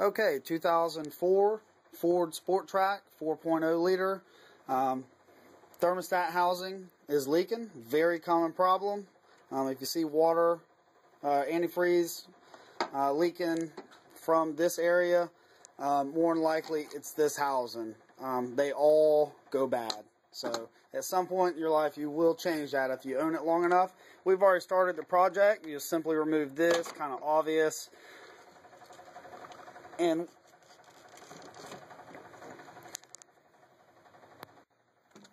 Okay, 2004 Ford Sport Track 4.0 liter thermostat housing is leaking. Very common problem. If you see water, antifreeze leaking from this area, more than likely it's this housing. They all go bad. So at some point in your life you will change that if you own it long enough. We've already started the project. You just simply remove this, kind of obvious. And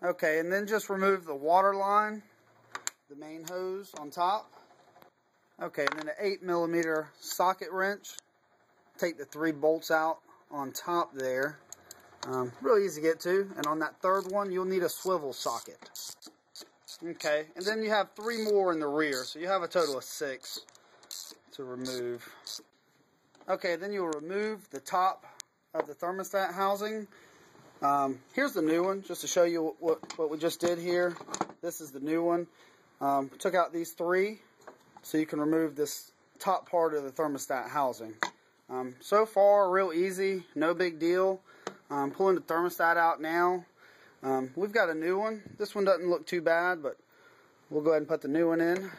okay, and then just remove the water line, the main hose on top. Okay, and then an 8mm socket wrench. Take the 3 bolts out on top there. Really easy to get to. And on that third one, you'll need a swivel socket. Okay, and then you have 3 more in the rear, so you have a total of 6 to remove. Okay, then you'll remove the top of the thermostat housing. Here's the new one, just to show you what we just did here. This is the new one. Took out these 3, so you can remove this top part of the thermostat housing. So far, real easy, no big deal. Pulling the thermostat out now. We've got a new one. This one doesn't look too bad, but we'll go ahead and put the new one in.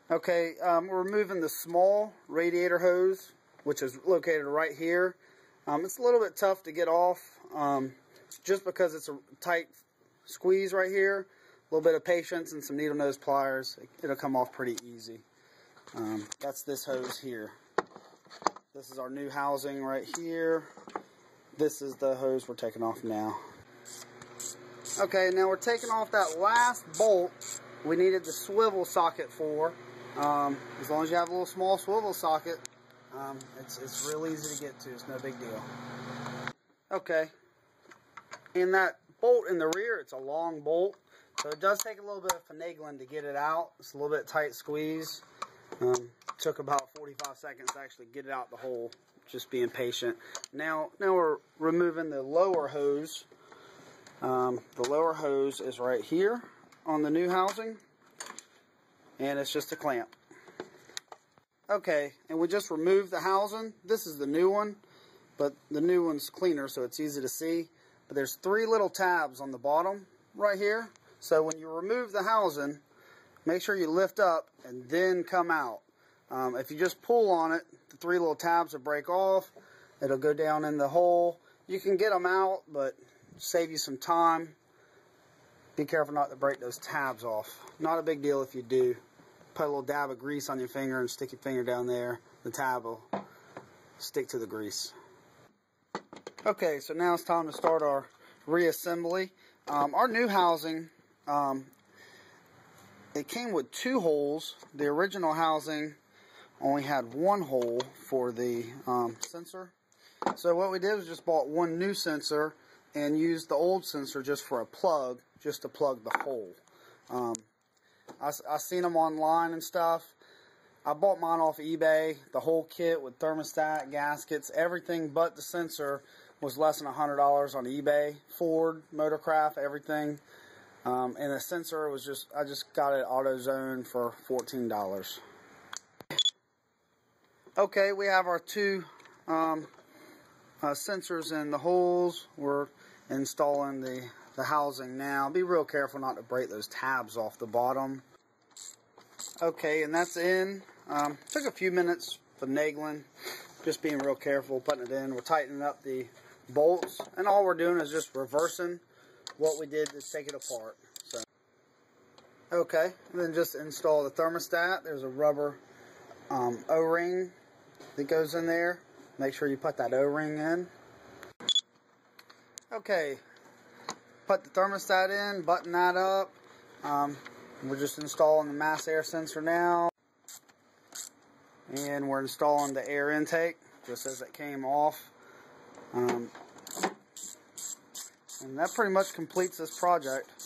Okay, we're removing the small radiator hose, which is located right here. It's a little bit tough to get off, just because it's a tight squeeze right here. A little bit of patience and some needle nose pliers. It'll come off pretty easy. That's this hose here. This is our new housing right here. This is the hose we're taking off now. Okay, now we're taking off that last bolt we needed the swivel socket for. As long as you have a little small swivel socket, it's real easy to get to. It's no big deal. Okay, and that bolt in the rear, it's a long bolt, so it does take a little bit of finagling to get it out. It's a little bit tight squeeze. Took about 45 seconds to actually get it out the hole. Just being patient. Now we're removing the lower hose. The lower hose is right here on the new housing, and it's just a clamp. Okay, and we just removed the housing. This is the new one, but the new one's cleaner, so it's easy to see. But there's 3 little tabs on the bottom right here. So when you remove the housing, make sure you lift up and then come out. If you just pull on it, the 3 little tabs will break off. It'll go down in the hole. You can get them out, but save you some time. Be careful not to break those tabs off. Not a big deal if you do. Put a little dab of grease on your finger and stick your finger down there. The tab will stick to the grease. Okay, so now it's time to start our reassembly. Our new housing, it came with 2 holes. The original housing only had 1 hole for the sensor. So what we did was just bought 1 new sensor and used the old sensor just for a plug, just to plug the hole. I seen them online and stuff. I bought mine off eBay. The whole kit with thermostat, gaskets, everything but the sensor was less than $100 on eBay. Ford, Motorcraft, everything. And the sensor was I just got it at AutoZone for $14. Okay, we have our 2 sensors in the holes. We're installing the housing now. Be real careful not to break those tabs off the bottom. Okay, and that's in. Took a few minutes finagling, just being real careful, putting it in. We're tightening up the bolts, and all we're doing is just reversing what we did to take it apart. So, okay, and then just install the thermostat. There's a rubber O-ring that goes in there. Make sure you put that O-ring in. Okay, put the thermostat in, button that up. We're just installing the mass air sensor now. And we're installing the air intake, just as it came off. And that pretty much completes this project.